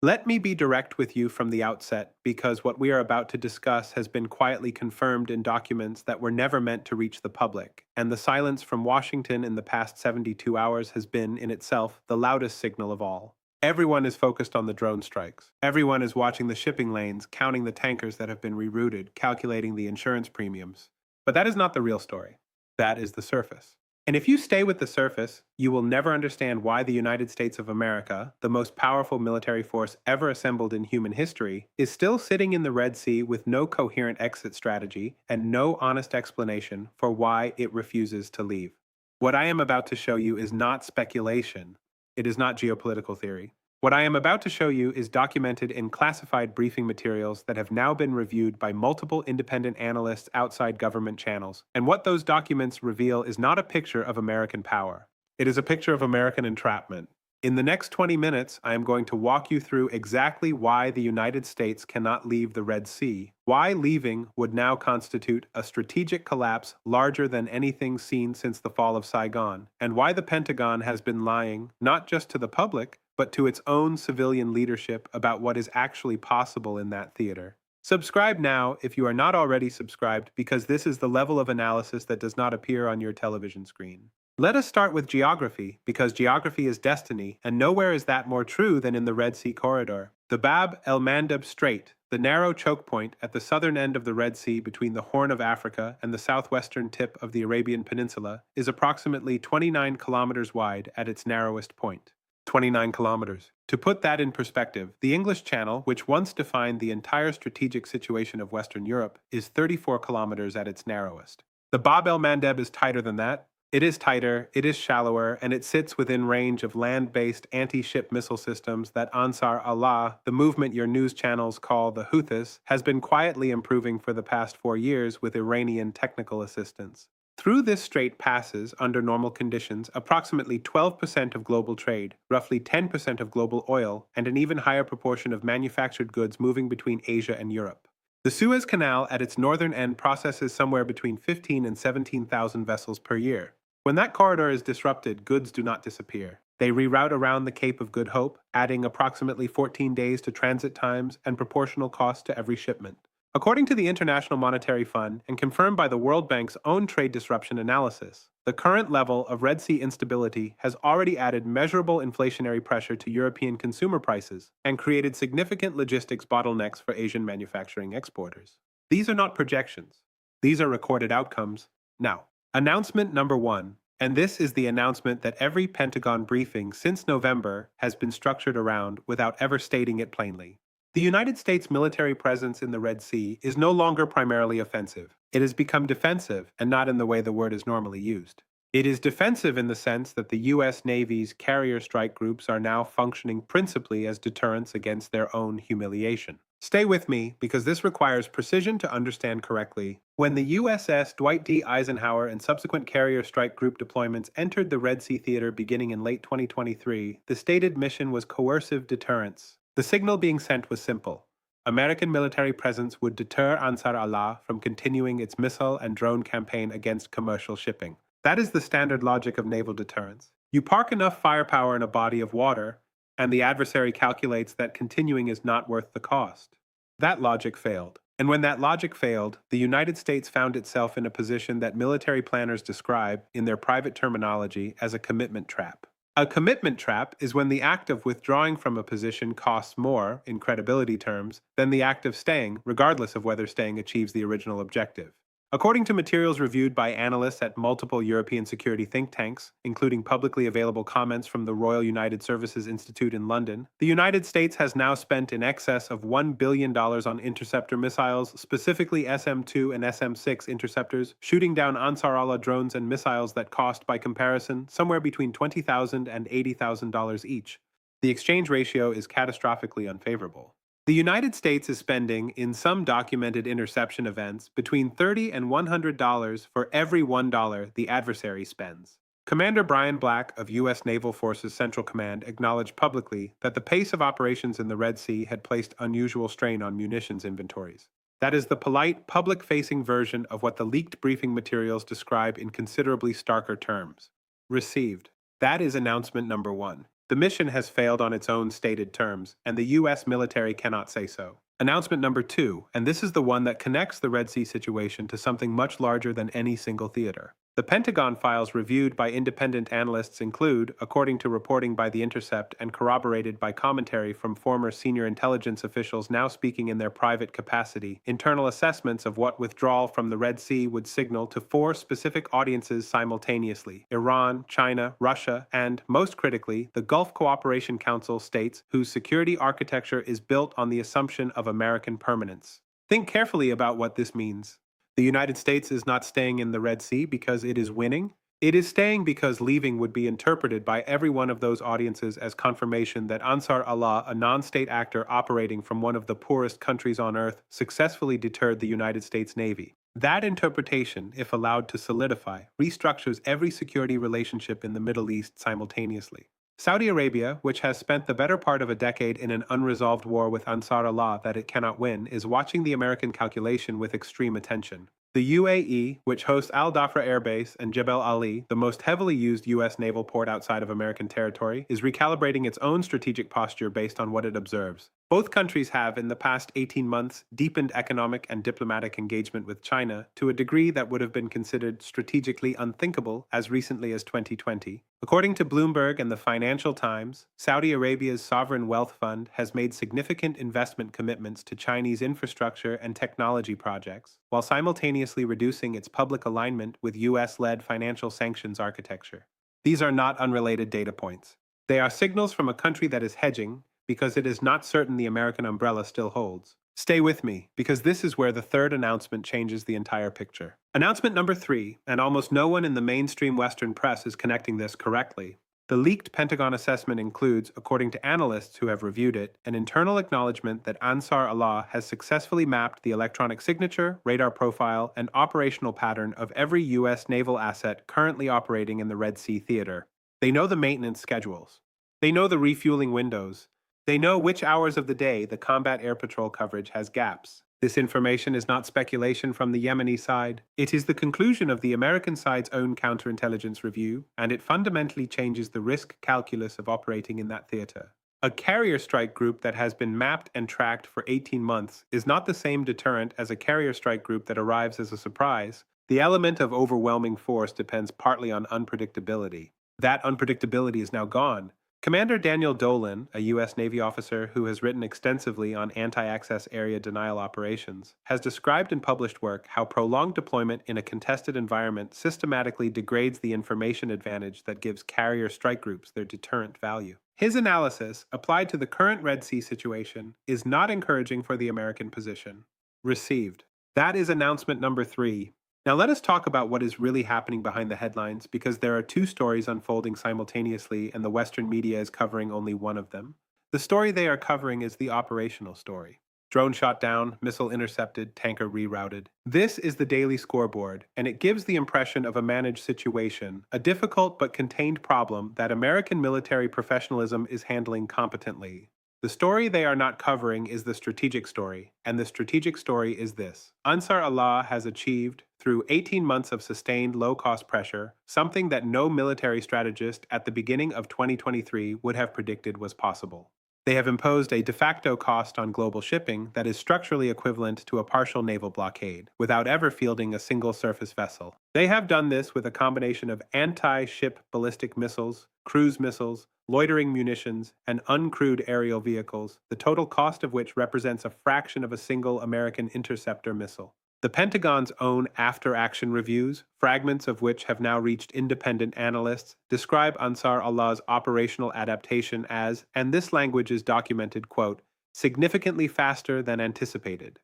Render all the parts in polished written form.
Let me be direct with you from the outset because what we are about to discuss has been quietly confirmed in documents that were never meant to reach the public, and the silence from Washington in the past 72 hours has been, in itself, the loudest signal of all. Everyone is focused on the drone strikes. Everyone is watching the shipping lanes, counting the tankers that have been rerouted, calculating the insurance premiums. But that is not the real story. That is the surface. And if you stay with the surface, you will never understand why the United States of America, the most powerful military force ever assembled in human history, is still sitting in the Red Sea with no coherent exit strategy and no honest explanation for why it refuses to leave. What I am about to show you is not speculation. It is not geopolitical theory. What I am about to show you is documented in classified briefing materials that have now been reviewed by multiple independent analysts outside government channels. And what those documents reveal is not a picture of American power. It is a picture of American entrapment. In the next 20 minutes, I am going to walk you through exactly why the United States cannot leave the Red Sea, why leaving would now constitute a strategic collapse larger than anything seen since the fall of Saigon, and why the Pentagon has been lying not just to the public, but to its own civilian leadership about what is actually possible in that theater. Subscribe now if you are not already subscribed, because this is the level of analysis that does not appear on your television screen. Let us start with geography, because geography is destiny, and nowhere is that more true than in the Red Sea corridor. The Bab el-Mandeb Strait, the narrow choke point at the southern end of the Red Sea between the Horn of Africa and the southwestern tip of the Arabian Peninsula, is approximately 29 kilometers wide at its narrowest point. 29 kilometers. To put that in perspective, the English Channel, which once defined the entire strategic situation of Western Europe, is 34 kilometers at its narrowest. The Bab el-Mandeb is tighter than that. It is tighter, it is shallower, and it sits within range of land-based anti-ship missile systems that Ansar Allah, the movement your news channels call the Houthis, has been quietly improving for the past 4 years with Iranian technical assistance. Through this strait passes, under normal conditions, approximately 12% of global trade, roughly 10% of global oil, and an even higher proportion of manufactured goods moving between Asia and Europe. The Suez Canal at its northern end processes somewhere between 15 and 17,000 vessels per year. When that corridor is disrupted, goods do not disappear. They reroute around the Cape of Good Hope, adding approximately 14 days to transit times and proportional costs to every shipment. According to the International Monetary Fund, and confirmed by the World Bank's own trade disruption analysis, the current level of Red Sea instability has already added measurable inflationary pressure to European consumer prices and created significant logistics bottlenecks for Asian manufacturing exporters. These are not projections. These are recorded outcomes. Now, announcement number 1, and this is the announcement that every Pentagon briefing since November has been structured around without ever stating it plainly. The United States military presence in the Red Sea is no longer primarily offensive. It has become defensive, and not in the way the word is normally used. It is defensive in the sense that the U.S. Navy's carrier strike groups are now functioning principally as deterrents against their own humiliation. Stay with me, because this requires precision to understand correctly. When the USS Dwight D. Eisenhower and subsequent carrier strike group deployments entered the Red Sea theater beginning in late 2023, the stated mission was coercive deterrence. The signal being sent was simple. American military presence would deter Ansar Allah from continuing its missile and drone campaign against commercial shipping. That is the standard logic of naval deterrence. You park enough firepower in a body of water, and the adversary calculates that continuing is not worth the cost. That logic failed. And when that logic failed, the United States found itself in a position that military planners describe, in their private terminology, as a commitment trap. A commitment trap is when the act of withdrawing from a position costs more, in credibility terms, than the act of staying, regardless of whether staying achieves the original objective. According to materials reviewed by analysts at multiple European security think tanks, including publicly available comments from the Royal United Services Institute in London, the United States has now spent in excess of $1 billion on interceptor missiles, specifically SM-2 and SM-6 interceptors, shooting down Ansar Allah drones and missiles that cost, by comparison, somewhere between $20,000 and $80,000 each. The exchange ratio is catastrophically unfavorable. The United States is spending, in some documented interception events, between $30 and $100 for every $1 the adversary spends. Commander Brian Black of U.S. Naval Forces Central Command acknowledged publicly that the pace of operations in the Red Sea had placed unusual strain on munitions inventories. That is the polite, public-facing version of what the leaked briefing materials describe in considerably starker terms. Received. That is announcement number 1. The mission has failed on its own stated terms, and the U.S. military cannot say so. Announcement number 2, and this is the one that connects the Red Sea situation to something much larger than any single theater. The Pentagon files reviewed by independent analysts include, according to reporting by The Intercept and corroborated by commentary from former senior intelligence officials now speaking in their private capacity, internal assessments of what withdrawal from the Red Sea would signal to 4 specific audiences simultaneously: Iran, China, Russia, and, most critically, the Gulf Cooperation Council states whose security architecture is built on the assumption of American permanence. Think carefully about what this means. The United States is not staying in the Red Sea because it is winning. It is staying because leaving would be interpreted by every one of those audiences as confirmation that Ansar Allah, a non-state actor operating from one of the poorest countries on earth, successfully deterred the United States Navy. That interpretation, if allowed to solidify, restructures every security relationship in the Middle East simultaneously. Saudi Arabia, which has spent the better part of a decade in an unresolved war with Ansar Allah that it cannot win, is watching the American calculation with extreme attention. The UAE, which hosts Al Dhafra Air Base and Jebel Ali, the most heavily used U.S. naval port outside of American territory, is recalibrating its own strategic posture based on what it observes. Both countries have, in the past 18 months, deepened economic and diplomatic engagement with China to a degree that would have been considered strategically unthinkable as recently as 2020. According to Bloomberg and the Financial Times, Saudi Arabia's sovereign wealth fund has made significant investment commitments to Chinese infrastructure and technology projects, while simultaneously reducing its public alignment with U.S.-led financial sanctions architecture. These are not unrelated data points. They are signals from a country that is hedging because it is not certain the American umbrella still holds. Stay with me, because this is where the third announcement changes the entire picture. Announcement number 3, and almost no one in the mainstream Western press is connecting this correctly. The leaked Pentagon assessment includes, according to analysts who have reviewed it, an internal acknowledgement that Ansar Allah has successfully mapped the electronic signature, radar profile, and operational pattern of every U.S. naval asset currently operating in the Red Sea theater. They know the maintenance schedules. They know the refueling windows. They know which hours of the day the combat air patrol coverage has gaps. This information is not speculation from the Yemeni side. It is the conclusion of the American side's own counterintelligence review, and it fundamentally changes the risk calculus of operating in that theater. A carrier strike group that has been mapped and tracked for 18 months is not the same deterrent as a carrier strike group that arrives as a surprise. The element of overwhelming force depends partly on unpredictability. That unpredictability is now gone. Commander Daniel Dolan, a U.S. Navy officer who has written extensively on anti-access area denial operations, has described in published work how prolonged deployment in a contested environment systematically degrades the information advantage that gives carrier strike groups their deterrent value. His analysis, applied to the current Red Sea situation, is not encouraging for the American position. Received. That is announcement number 3. Now let us talk about what is really happening behind the headlines, because there are 2 stories unfolding simultaneously and the Western media is covering only one of them. The story they are covering is the operational story. Drone shot down, missile intercepted, tanker rerouted. This is the daily scoreboard, and it gives the impression of a managed situation, a difficult but contained problem that American military professionalism is handling competently. The story they are not covering is the strategic story, and the strategic story is this. Ansar Allah has achieved, through 18 months of sustained low-cost pressure, something that no military strategist at the beginning of 2023 would have predicted was possible. They have imposed a de facto cost on global shipping that is structurally equivalent to a partial naval blockade, without ever fielding a single surface vessel. They have done this with a combination of anti-ship ballistic missiles, cruise missiles, loitering munitions, and uncrewed aerial vehicles, the total cost of which represents a fraction of a single American interceptor missile. The Pentagon's own after-action reviews, fragments of which have now reached independent analysts, describe Ansar Allah's operational adaptation as, and this language is documented, quote, significantly faster than anticipated.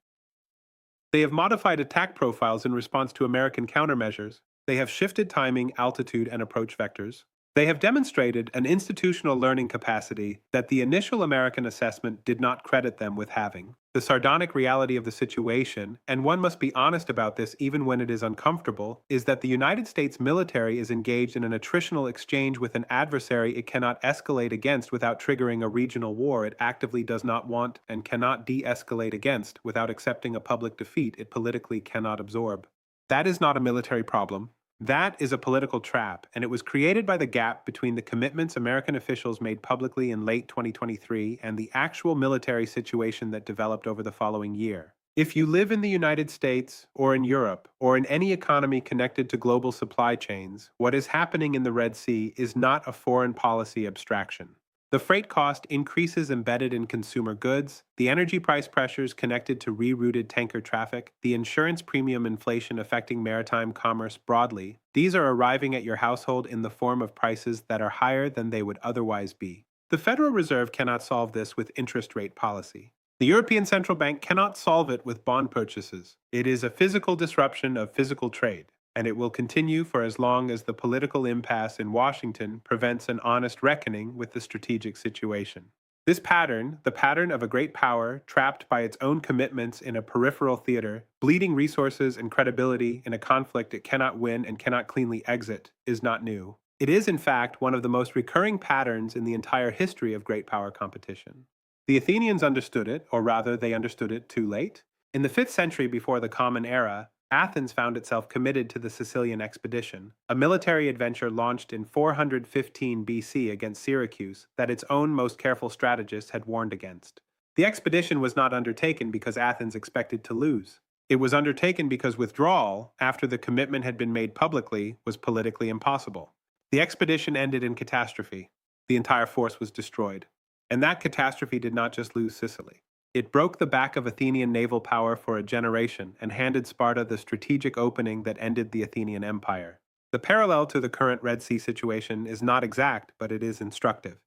They have modified attack profiles in response to American countermeasures. They have shifted timing, altitude, and approach vectors. They have demonstrated an institutional learning capacity that the initial American assessment did not credit them with having. The sardonic reality of the situation, and one must be honest about this even when it is uncomfortable, is that the United States military is engaged in an attritional exchange with an adversary it cannot escalate against without triggering a regional war it actively does not want and cannot de-escalate against without accepting a public defeat it politically cannot absorb. That is not a military problem. That is a political trap, and it was created by the gap between the commitments American officials made publicly in late 2023 and the actual military situation that developed over the following year. If you live in the United States, or in Europe, or in any economy connected to global supply chains, what is happening in the Red Sea is not a foreign policy abstraction. The freight cost increases embedded in consumer goods, the energy price pressures connected to rerouted tanker traffic, the insurance premium inflation affecting maritime commerce broadly, these are arriving at your household in the form of prices that are higher than they would otherwise be. The Federal Reserve cannot solve this with interest rate policy. The European Central Bank cannot solve it with bond purchases. It is a physical disruption of physical trade, and it will continue for as long as the political impasse in Washington prevents an honest reckoning with the strategic situation. This pattern, the pattern of a great power trapped by its own commitments in a peripheral theater, bleeding resources and credibility in a conflict it cannot win and cannot cleanly exit, is not new. It is, in fact, one of the most recurring patterns in the entire history of great power competition. The Athenians understood it, or rather, they understood it too late. In the 5th century before the Common Era, Athens found itself committed to the Sicilian expedition, a military adventure launched in 415 BC against Syracuse that its own most careful strategists had warned against. The expedition was not undertaken because Athens expected to lose. It was undertaken because withdrawal, after the commitment had been made publicly, was politically impossible. The expedition ended in catastrophe. The entire force was destroyed. And that catastrophe did not just lose Sicily. It broke the back of Athenian naval power for a generation and handed Sparta the strategic opening that ended the Athenian Empire. The parallel to the current Red Sea situation is not exact, but it is instructive.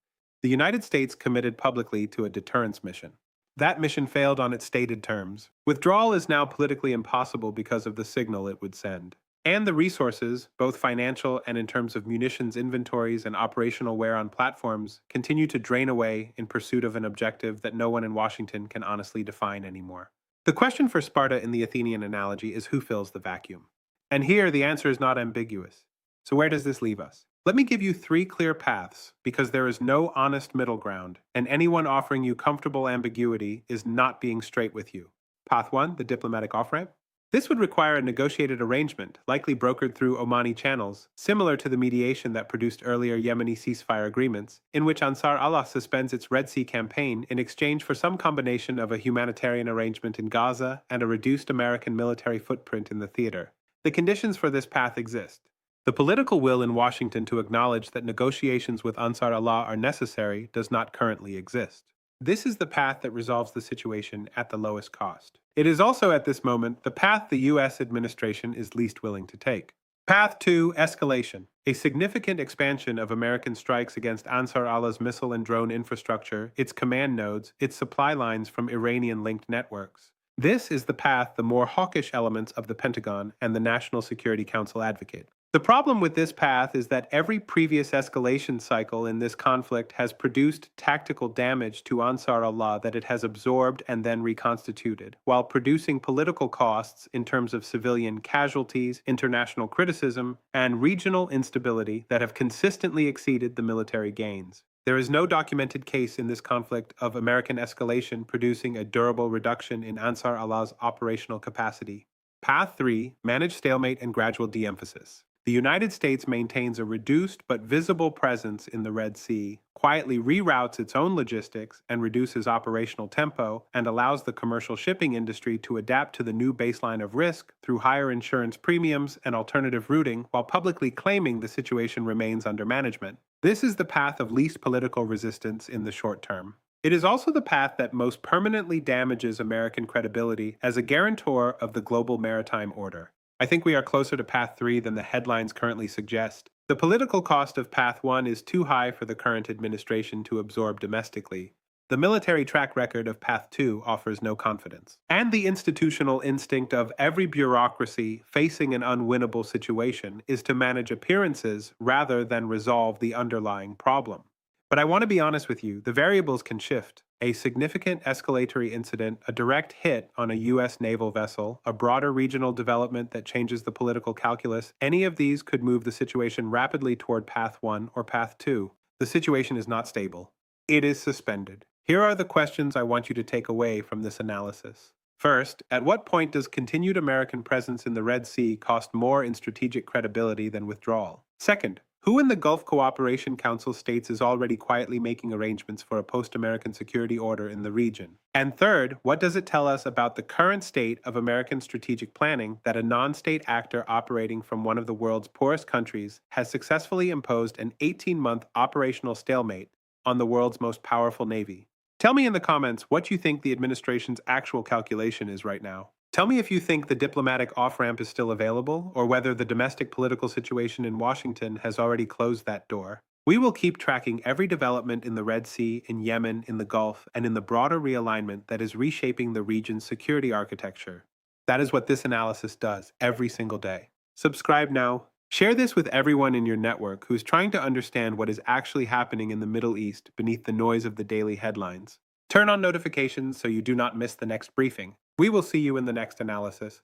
The United States committed publicly to a deterrence mission. That mission failed on its stated terms. Withdrawal is now politically impossible because of the signal it would send. And the resources, both financial and in terms of munitions inventories and operational wear on platforms, continue to drain away in pursuit of an objective that no one in Washington can honestly define anymore. The question for Sparta in the Athenian analogy is who fills the vacuum. And here the answer is not ambiguous. So where does this leave us? Let me give you 3 clear paths, because there is no honest middle ground, and anyone offering you comfortable ambiguity is not being straight with you. Path 1, the diplomatic off-ramp. This would require a negotiated arrangement, likely brokered through Omani channels, similar to the mediation that produced earlier Yemeni ceasefire agreements, in which Ansar Allah suspends its Red Sea campaign in exchange for some combination of a humanitarian arrangement in Gaza and a reduced American military footprint in the theater. The conditions for this path exist. The political will in Washington to acknowledge that negotiations with Ansar Allah are necessary does not currently exist. This is the path that resolves the situation at the lowest cost. It is also at this moment the path the U.S. administration is least willing to take. Path 2, escalation. A significant expansion of American strikes against Ansar Allah's missile and drone infrastructure, its command nodes, its supply lines from Iranian-linked networks. This is the path the more hawkish elements of the Pentagon and the National Security Council advocate. The problem with this path is that every previous escalation cycle in this conflict has produced tactical damage to Ansar Allah that it has absorbed and then reconstituted, while producing political costs in terms of civilian casualties, international criticism, and regional instability that have consistently exceeded the military gains. There is no documented case in this conflict of American escalation producing a durable reduction in Ansar Allah's operational capacity. Path 3, manage stalemate and gradual de-emphasis. The United States maintains a reduced but visible presence in the Red Sea, quietly reroutes its own logistics and reduces operational tempo, and allows the commercial shipping industry to adapt to the new baseline of risk through higher insurance premiums and alternative routing while publicly claiming the situation remains under management. This is the path of least political resistance in the short term. It is also the path that most permanently damages American credibility as a guarantor of the global maritime order. I think we are closer to Path 3 than the headlines currently suggest. The political cost of Path 1 is too high for the current administration to absorb domestically. The military track record of Path 2 offers no confidence. And the institutional instinct of every bureaucracy facing an unwinnable situation is to manage appearances rather than resolve the underlying problem. But I want to be honest with you, the variables can shift. A significant escalatory incident, a direct hit on a U.S. naval vessel, a broader regional development that changes the political calculus, any of these could move the situation rapidly toward Path 1 or Path 2. The situation is not stable. It is suspended. Here are the questions I want you to take away from this analysis. First, at what point does continued American presence in the Red Sea cost more in strategic credibility than withdrawal? Second, who in the Gulf Cooperation Council states is already quietly making arrangements for a post-American security order in the region? And third, what does it tell us about the current state of American strategic planning that a non-state actor operating from one of the world's poorest countries has successfully imposed an 18-month operational stalemate on the world's most powerful navy? Tell me in the comments what you think the administration's actual calculation is right now. Tell me if you think the diplomatic off-ramp is still available, or whether the domestic political situation in Washington has already closed that door. We will keep tracking every development in the Red Sea, in Yemen, in the Gulf, and in the broader realignment that is reshaping the region's security architecture. That is what this analysis does every single day. Subscribe now. Share this with everyone in your network who's trying to understand what is actually happening in the Middle East beneath the noise of the daily headlines. Turn on notifications so you do not miss the next briefing. We will see you in the next analysis.